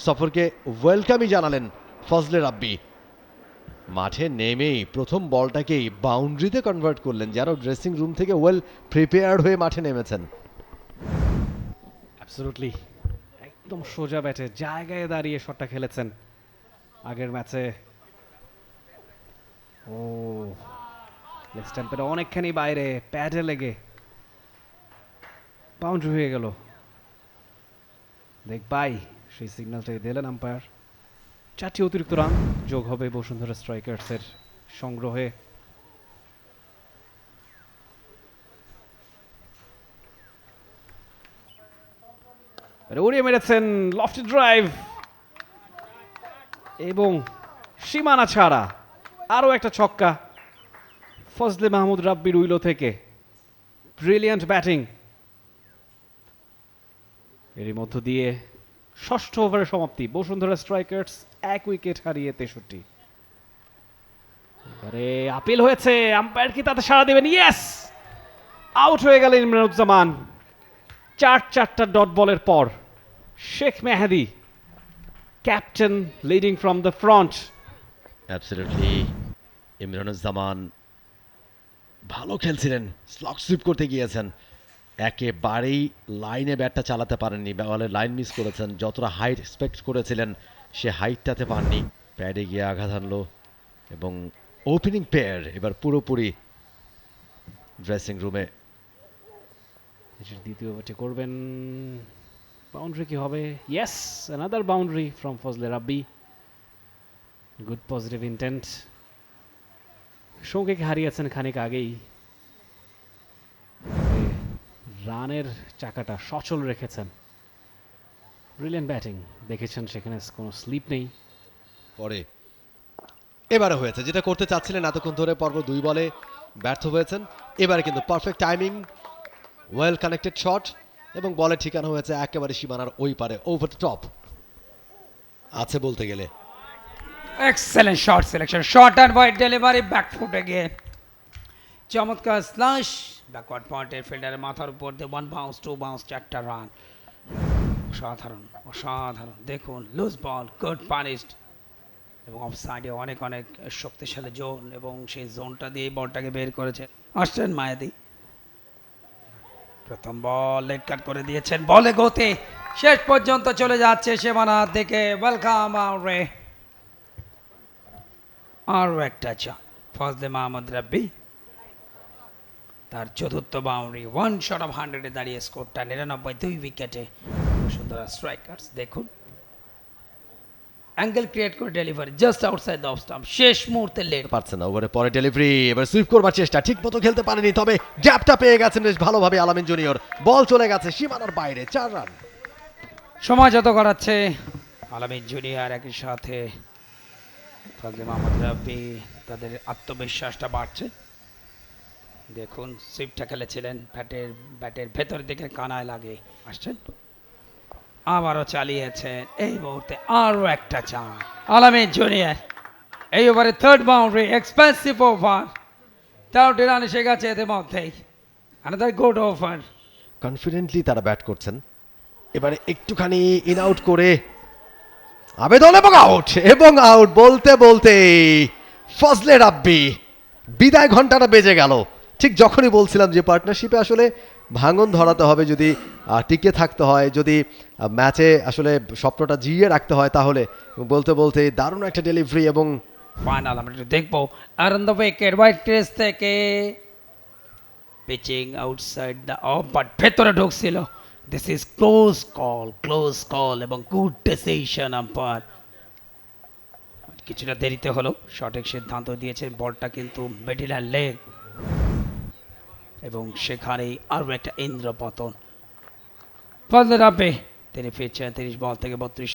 সফরকে ওয়েলকামই জানালেন ফজলে রাব্বি। মাঠে নেমেই প্রথম বলটাকেই বাউন্ডারিতে কনভার্ট করলেন, যেন ড্রেসিং রুম থেকে ওয়েল প্রিপেয়ার্ড হয়ে মাঠে নেমেছেন। অ্যাবসলিউটলি একদম সোজা ব্যাটে জায়গায় দাঁড়িয়ে শটটা খেলেছেন আগের ম্যাচে। ও লেগ স্ট্যাম্পের অনেকখানি বাইরে, প্যাডে লেগে বাউন্ডারি হয়ে গেল। দেখ বাই সেই সিগন্যালটাই দিলেন আম্পায়ার। 4টি অতিরিক্ত রান যোগ হবে বসুন্ধরা স্ট্রাইকার্সের সংগ্রহে। উড়িয়ে মেরেছেন লফটি ড্রাইভ এবং সীমানা ছাড়া আরও একটা ছক্কা ফজলে মাহমুদ রাব্বির উইলো থেকে। Brilliant batting. এরই মধ্য দিয়ে ষষ্ঠ ওভারের সমাপ্তি। বসুন্ধরা স্ট্রাইকার্স 1 উইকেট হারিয়ে 63। এবারে আপিল হয়েছে, আম্পায়ার কি তাতে সাড়া দেবেন? ইয়েস, আউট হয়ে গেলেন ইমরানুজ্জামান। 4টা ডট বলের পর Sheikh Mehedi, captain leading from the front. Absolutely Imranuzzaman ভালো খেলছিলেন, স্লগ সুইপ করতে গিয়েছেন, একেবারেই লাইনে ব্যাটটা চালাতে পারেননি, বলের লাইন মিস করেছেন। যতটা হাইট এক্সপেক্ট করেছিলেন সে হাইটটাতে পাননি, প্যাডে গিয়ে আঘাত আনলো এবং ওপেনিং পেয়ার এবার পুরোপুরি ড্রেসিং রুমে। দ্বিতীয় ওভারটি করবেন, বাউন্ডারি কি হবে? Yes, another boundary from Fazle Rabbi. Good positive intent. সৌকে হারিয়েছেন খানিক আগেই, রানের চাকাটা সচল রেখেছেন। ব্রিলিয়ান্ট ব্যাটিং দেখেছেন, সেখানে কোনো স্লিপ নেই। পরে এবারে হয়েছে যেটা করতে চাচ্ছিলেন এতক্ষণ ধরে, পর্ব 2 বলে ব্যর্থ হয়েছেন। এবারে কিন্তু perfect timing, well connected shot এবং বলের ঠিকানা হয়েছে একেবারে সীমানার ওই পারে, ওভার দ্য টপ আছে বলতে গেলে। Excellent short selection, short and wide delivery, back ফুটে গিয়ে চমৎকার স্ল্যাশ, ব্যাকওয়ার্ড পয়েন্টের ফিল্ডারের মাথার উপর দিয়ে 1 বাউন্স 2 বাউন্স 4টা রান। অসাধারণ অসাধারণ। দেখুন লুজ বল, গুড পানিশড এবং অফ সাইডে অনেক অনেক শক্তিশালী জোন এবং সেই জোনটা দিয়ে বলটাকে বের করেছে। আসছেন মায়াদি, প্রথম বল লেট কাট করে দিয়েছেন, বলে গতি শেষ পর্যন্ত চলে যাচ্ছে সীমানা দিকে। ওয়েলকাম আউরে, আরও একটা চান ফজলে মাহমুদ রাব্বি, তার চতুর্থ বাউন্ডারি। 1 শট অফ 100-এ দাঁড়িয়ে স্কোরটা 99, 2 উইকেটে বসুন্ধরা স্ট্রাইকার্স। দেখুন অ্যাঙ্গেল ক্রিয়েট করে delivery just outside the off stump, শেষ মুহূর্তে লেট পারছে না, ওভারে পরে ডেলিভারি, এবার সুইপ করবার চেষ্টা, ঠিক মতো খেলতে পারেনি, তবে গ্যাপটা পেয়ে গেছেন বেশ ভালোভাবে আলামিন জুনিয়র। বল চলে গেছে সীমানার বাইরে, 4 রান। সময় যত করাচ্ছে আলামিন জুনিয়র, একই সাথে ফজলে মাহমুদ রাব্বি, তাদের আত্মবিশ্বাসটা বাড়ছে। দেখুন সুইপটা খেলেছিলেন, ব্যাটের ভেতর দিকে কানায় লাগে, আসছেন আবারও চালিয়েছেন। এই মুহূর্তে আরও একটা চান আলামিন জুনিয়র, এই ওভারে 3rd বাউন্ডারি, এক্সপেন্সিভ ওভার, 13টি রান এসে গেছে এদের মধ্যেই। Another good over. কনফিডেন্টলি তারা ব্যাট করছেন, এবারে একটুখানি ইন আউট করে আবেদন এবং আউট বলতে বলতে ফজলে রাব্বি, বিদায় ঘন্টাটা বেজে গেল। ঠিক যখনই বলছিলাম যে পার্টনারশিপে আসলে ভাঙন ধরাতে হবে, যদি টিকে থাকতে হয়, যদি ম্যাচে আসলে স্বপ্নটা জিইয়ে রাখতে হয়, তাহলে বলতে বলতে দারুণ একটা ডেলিভারি এবং ফাইনাল আমরা একটু দেখবো। আর on the wicket white crease থেকে pitching outside the off, but ভেতরে ঢুকছিল। দিস ইজ ক্লোজ কল এবং গুড ডিসিশন আম্পায়ার। কিছুটা দেরিতে হলো, সঠিক সিদ্ধান্ত দিয়েছেন, বলটা কিন্তু মিডল হ্যান্ড লেগ এবং সেখানেই আরও একটা ইন্দ্রপতন। ফজলে রাব্বি তিনি ফিরছেন 30 বল থেকে 32।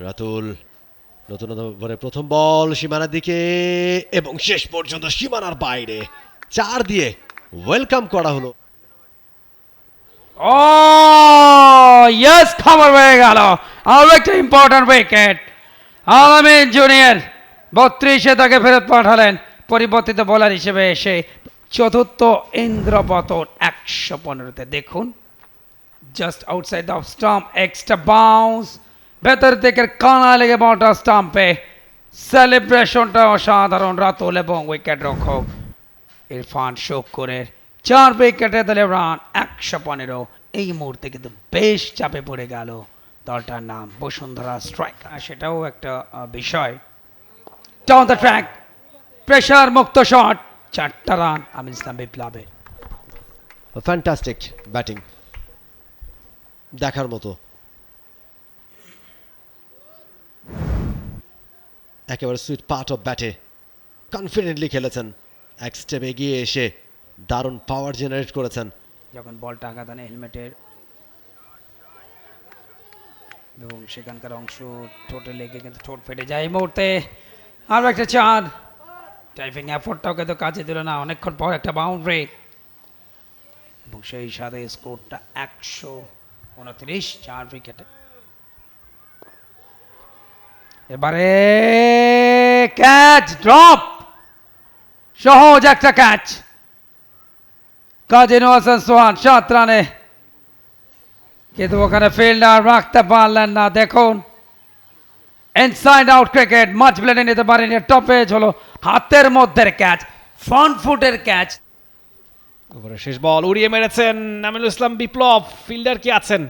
রাতুল নতুন ওভারে প্রথম বল সীমানার দিকে এবং শেষ পর্যন্ত সীমানার বাইরে, 4 দিয়ে ওয়েলকাম করা হলো। ও ইয়েস, খবর হয়ে গেল, আরও একটা ইম্পর্টেন্ট উইকেট। আলামিন জুনিয়র 32-এ তাকে ফেরত পাঠালেন পরিবর্তিত বোলার হিসেবে এসে। চতুর্থ ইন্দ্রপতন 115-তে। দেখুন just outside the stump, extra bounce, ভেতর থেকে কানা লেগে বলটা স্টাম্পে। সেলিব্রেশনটা অসাধারণ রাতুল এবং উইকেট রক্ষক ইরফান শোকরের। 4 উইকেটে দলে রান 115, এই মুহূর্তে কিন্তু বেশ চাপে পড়ে গেল দলটার নাম বসুন্ধরা স্ট্রাইক, আর সেটাও একটা বিষয়। ডাউন দ্য ট্র্যাক, প্রেশার মুক্ত শট, 4টা রান আমিনুল ইসলাম বিপ্লবের। ফ্যান্টাস্টিক ব্যাটিং, দেখার মতো। একেবারে সুইট পার্ট অফ ব্যাটে কনফিডেন্টলি খেলেছেন, এক স্টেপ এগিয়ে এসে দারুণ পাওয়ার জেনারেট করেছেন। যখন বলটা আঘাত আনে হেলমেটের এবং সেখানকার অংশ ঠোঁটে লেগে কিন্তু ঠোঁট ফেটে যায়। এই মুহূর্তে আরও একটা 4, টাইপিং এফোর্টটাও কিন্তু কাজে দিল না, অনেকক্ষণ পর একটা বাউন্ডারি এবং সেই সাথে স্কোরটা 129, 4 উইকেটে। এবারে ক্যাচ ড্রপ, সহজ একটা ক্যাচ, কাজী হাসান সোহান 7 রানে, কিন্তু ওখানে ফিল্ডার রাখতে পারলেন না। দেখুন ইনসাইড আউট ক্রিকেট, মাছ ব্লেডে নিতে পারেনি, টপে হলো হাতের মধ্যের ক্যাচ, ফ্রন্ট ফুটের ক্যাচ। ওভারের শেষ বল উড়িয়ে মেরেছেন আমিনুল ইসলাম বিপ্লব। ফিল্ডার কি আছেন,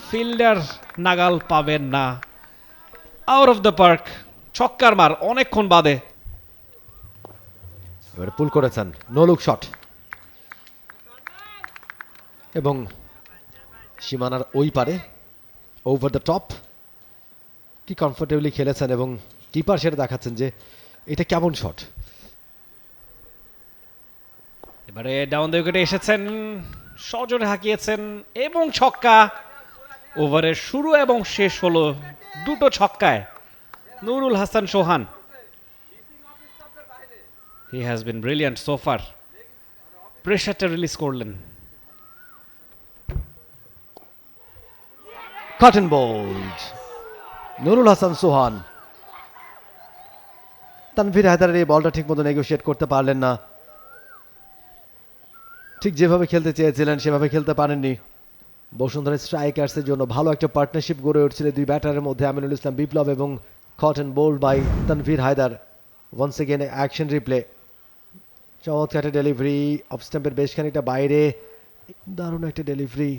ফিল্ডার নাগাল পাবেন না। আউট অফ দ্য পার্ক, ছক্কার মার অনেকক্ষণ বাদে। এবারে পুল করেছেন, নো লুক শট, এবং সীমানার ওই পারে ওভার দ্য টপ। কি কমফোর্টেবলি খেলেছেন এবং কিপার সেটা দেখাচ্ছেন যে এটা কেমন শট। এবারে ডাউন দ্য উইকেটে এসেছেন, সজোরে হাঁকিয়েছেন এবং ছক্কা। ওভারের শুরু এবং শেষ হলো দুটো ছক্কায় Nurul Hasan Sohan. He has been brilliant so far. প্রেশারটা রিলিজ করলেন। Caught and bowled, Nurul Hasan Sohan. তানভীর হায়দারের এই বলটা ঠিক মতো নেগোশিয়েট করতে পারলেন না, ঠিক যেভাবে খেলতে চেয়েছিলেন সেভাবে খেলতে পারেননি। বসুন্ধরা স্ট্রাইকার্সের জন্য ভালো একটা পার্টনারশিপ গড়ে উঠছিল দুই ব্যাটারের মধ্যে, আমিনুল ইসলাম বিপ্লব এবং caught and bowled by Tanvir Haider. Once again action replay, চমৎকার একটা ডেলিভারি, অফ স্টাম্পের বেশ খানিকটা বাইরে, দারুণ একটা ডেলিভারি,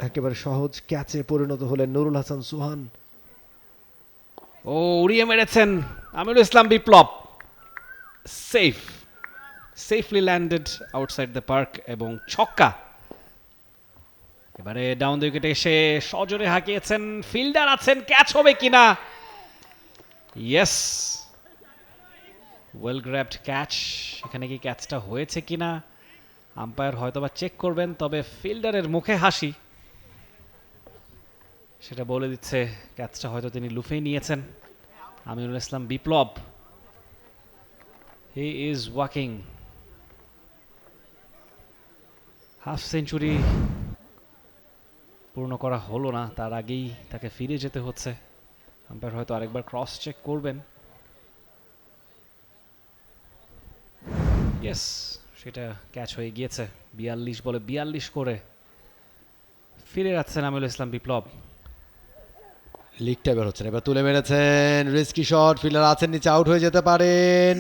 একেবারে সহজ ক্যাচে পরিণত হলেন নুরুল হাসান সোহান। ও উড়িয়ে মেরেছেন Aminul Islam Biplob. Safe, safely landed outside the park এবং ছক্কা। এবারে ডাউন দ্য উইকেটে এসে সজোরে হাঁকিয়েছেন, ফিল্ডার আছেন, ক্যাচ হবে কিনা। Yes, well grabbed catch. এখানে কি ক্যাচটা হয়েছে কিনা আম্পায়ার হয়তোবা চেক করবেন, তবে ফিল্ডারের মুখে হাসি সেটা বলে দিচ্ছে ক্যাচটা হয়তো তিনি লুফেই নিয়েছেন। Aminul Islam Biplob, he is walking. Half century পূর্ণ করা হলো না, তার আগেই তাকে ফিরে যেতে হচ্ছে। আম্পায়ার হয়তো আরেকবার ক্রস চেক করবেন। ইয়েস, সেটা ক্যাচ হয়ে গিয়েছে। 42 বলে 42 করে ফিরে যাচ্ছেন আমিনুল ইসলাম বিপ্লব। লিগটা বের হচ্ছেন, এবার তুলে মেরেছেন, রিস্কি শট, ফিল্ডার আছেন নিচে, আউট হয়ে যেতে পারেন,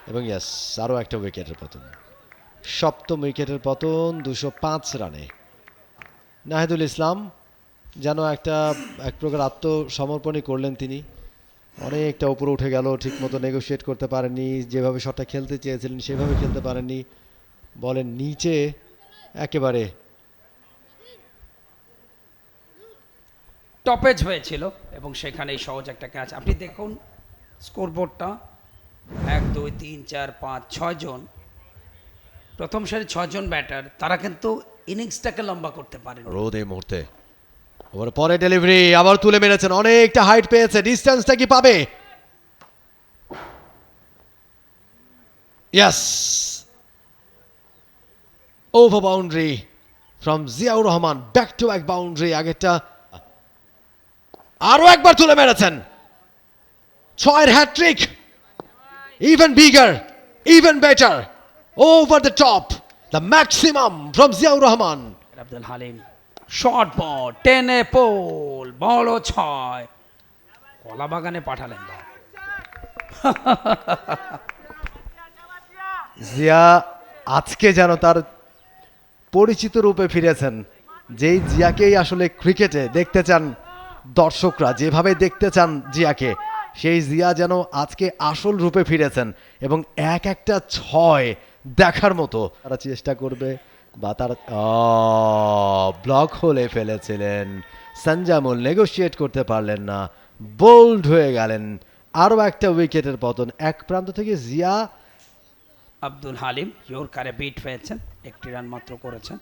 এবং ইয়েস, আরও একটা উইকেটের পতন, 7ম উইকেটের পতন 205 রানে। নাহিদুল ইসলাম যেন এক প্রকার আত্মসমর্পণই করলেন তিনি, অনেকটা উপরে উঠে গেল, ঠিক মতো নেগোশিয়েট করতে পারেননি, যেভাবে শটটা খেলতে চেয়েছিলেন সেভাবে খেলতে পারেননি, বলের নিচে একেবারে টপেজ হয়েছিল এবং সেখানেই সহজ একটা ক্যাচ। আপনি দেখুন স্কোরবোর্ডটা, 1 2 3 4 5 6 জন, প্রথম সারি 6 জন ব্যাটার, তারা কিন্তু ইনিংসটাকে লম্বা করতে পারেন। রোদ এই মুহূর্তে, ওভার পরে ডেলিভারি, আবার তুলে মেরেছেন, অনেকটা হাইট পেয়েছে, ডিস্টেন্সটা কি পাবে? Yes, over boundary from Ziaur Rahman, back to back boundary. আগেরটা আরো একবার তুলে মেরেছেন, 6-এর hattrick, even bigger, even better, over the top, the maximum from Ziaur Rahman. Abdul Halim short ball, টেনে পোল, বড় 6, কলা বাগানে পাঠালেন বল। জিয়া আজকে যেন তার পরিচিত রূপে ফিরেছেন, যেই জিয়াকেই আসলে ক্রিকেটে দেখতে চান দর্শকরা, যেভাবে দেখতে চান জিয়াকে, সেই জিয়া যেন আজকে আসল রূপে ফিরেছেন এবং এক একটা ছয় দেখার মতো। তারা চেষ্টা করবে বা তারা ব্লক হলে ফেলেছিলেন, সঞ্জামুল নেগোশিয়েট করতে পারলেন না, বোল্ড হয়ে গেলেন। আরও একটা উইকেটের পতন এক প্রান্ত থেকে জিয়া। আব্দুল হালিম ইয়র্কারে বিট হয়েছেন, একটি রান মাত্র করেছেন।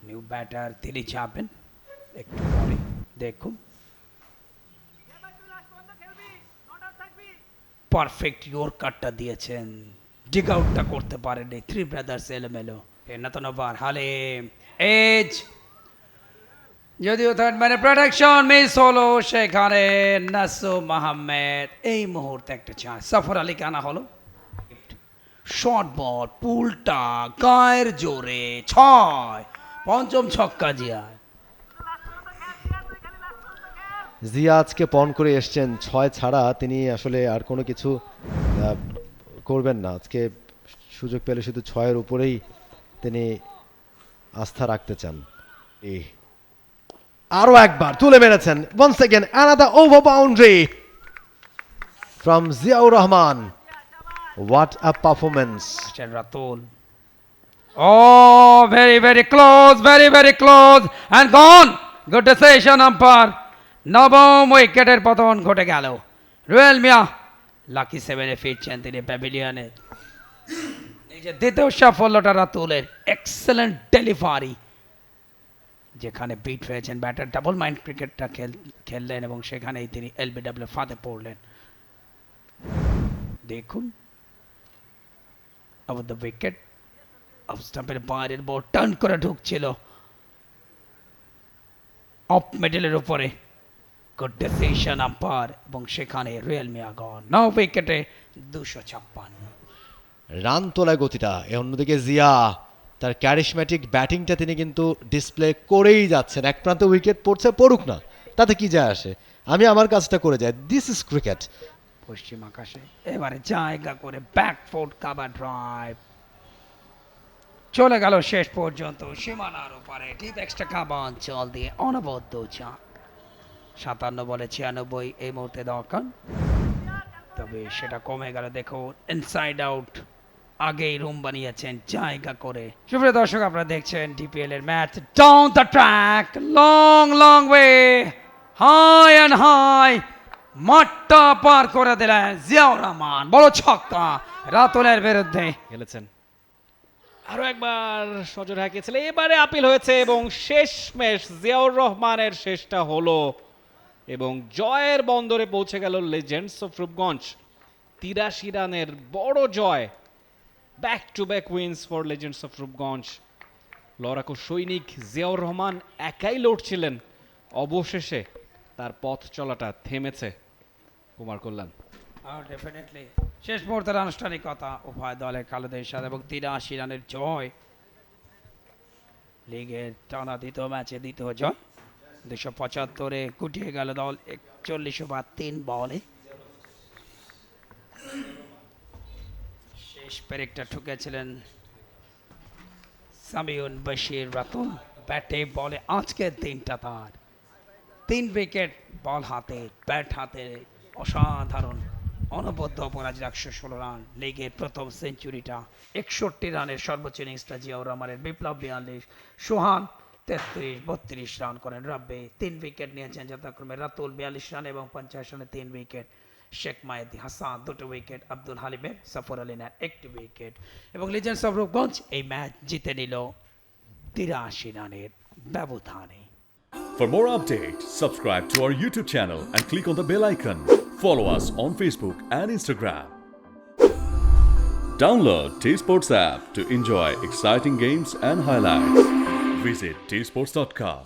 নিউ ব্যাটার তিনি যাবেন একটু পরে, দেখুন পারফেক্ট ইয়র্কারটা দিয়েছেন, ডিগ আউটটা করতে পারেনি। থ্রি ব্রাদার্স এলোমেলো। নতুন ওভার হালিম এজ, যদিও থার্ড ম্যানে প্রোটেকশন মিস হলো, সেখানে নাসুম আহমেদ এই মুহূর্তে একটা চান্স। সফর আলীকে আনা হলো, শর্ট বল পুলটা গায়ের জোরে ছয়, পঞ্চম ছক্কা জিয়া। জিয়া আজকে পণ করে এসছেন, ছয় ছাড়া তিনি আসলে আর কোনো কিছু করবেন না। আজকে সুযোগ পেলে শুধু ছয়ের উপরেই তিনি আস্থা রাখতে চান। আরো একবার তুলে মেরেছেন, once again another over boundary from Ziaur Rahman. What a performance! Ratul, oh very very close, very very close and gone. Good decision umpire. নবম উইকেটের পতন ঘটে গেল। রুয়েল মিয়া লাকি সেভেনে ফিরছেন তিনি প্যাভিলিয়নে। নিজের দ্বিতীয় সাফল্যটা রাতুলের, এক্সেলেন্ট ডেলিভারি, যেখানে বিট হয়েছেন ব্যাটার, ডাবল মাইন্ড ক্রিকেটটা খেললেন এবং সেখানেই তিনি এলবিডব্লিউ ফাঁদে পড়লেন। দেখুন ওভার দ্য উইকেট, অফ স্টাম্পের বাইরের বল টার্ন করে ঢুকছিল অফ মিডলের উপরে। গুড ডিসিশন আম্পায়ার এবং সেখানে রুয়েল মিয়া গন। 9 উইকেটে 256 রান তোলা গতিটা। অন্যদিকে জিয়া তার ক্যারিশম্যাটিক ব্যাটিংটা তিনি কিন্তু ডিসপ্লে করেই যাচ্ছেন। এক প্রান্তে উইকেট পড়ছে, পড়ুক না, তাতে কি যায় আসে, আমি আমার কাজটা করে যাই। This is cricket. পশ্চিম আকাশে এবারে জায়গা করে ব্যাকফুট কাভার ড্রাইভ চলে গেল শেষ পর্যন্ত সীমানার ওপারে, ডিপ এক্সট্রা কাবা অঞ্চল দিয়ে অনবদ্য চাপ। 57 বলে 96 এই মুহূর্তে দরকার, তবে সেটা কমে গেল। দেখো ইনসাইড আউট, আগেই রুম বানিয়েছেন জায়গা করে। সুপ্রিয় দর্শক, আপনারা দেখছেন ডিপিএল এর match. Down the track, long long way, high and high, মাঠটা পার করে দিলেন জিয়াউর রহমান। বড় ছক্কা রাতুলের বিরুদ্ধে খেলেছেন। আরো একবার সজোর হাঁকিয়েছিল, এবারে আপিল হয়েছে এবং শেষমেশ জিয়াউর রহমানের শেষটা হলো এবং জয়ের বন্দরে পৌঁছে গেল লেজেন্ডস অফ রূপগঞ্জ। 83 রানের বড় জয়, back to back wins for legends of Rupganj. লড়াকু সৈনিক জিয়াউর রহমান একাই লড়ছিলেন, অবশেষে তার পথ চলাটা থেমেছে। কুমার কল্যাণ ডেফিনেটলি শেষ মুহূর্তের আনুষ্ঠানিকতা উভয় দলের খালেদের সাথে এবং 83 রানের জয়, লিগের টানা দ্বিতীয় ম্যাচে দ্বিতীয় জয়। 275-এ গুটিয়ে গেল দল 41/3 বলে। শেষ পেরেকটা ঠুকেছিলেন সামিউন বশির রাতুল, ব্যাটে বলে আজকের দিনটা তার। 3 উইকেট, বল হাতে ব্যাট হাতে, অসাধারণ অনবদ্য অপরাজের 116 রান, লিগের প্রথম সেঞ্চুরিটা। 61 রানের সর্বোচ্চ ইনিংসটা জিয়াউর রহমানের, বিপ্লব 42, সোহান 33, 32 রান করেন রাব্বে। 3 উইকেট নিয়েছেন যথাক্রমে রাতুল 42 রান এবং 50 রানে 3 উইকেট, শেখ মাহেদি হাসান 2 উইকেট, আব্দুল হালিমের, সফর আলী নেন 1 উইকেট এবং লিজেন্ডস অফ রূপগঞ্জ এই ম্যাচ জিতে নিল 83 রানের ব্যবধানে। For more updates, subscribe to our YouTube channel and click on the bell icon. Follow us on Facebook and Instagram. Download T-Sports app to enjoy exciting games and highlights. Visit tsports.com.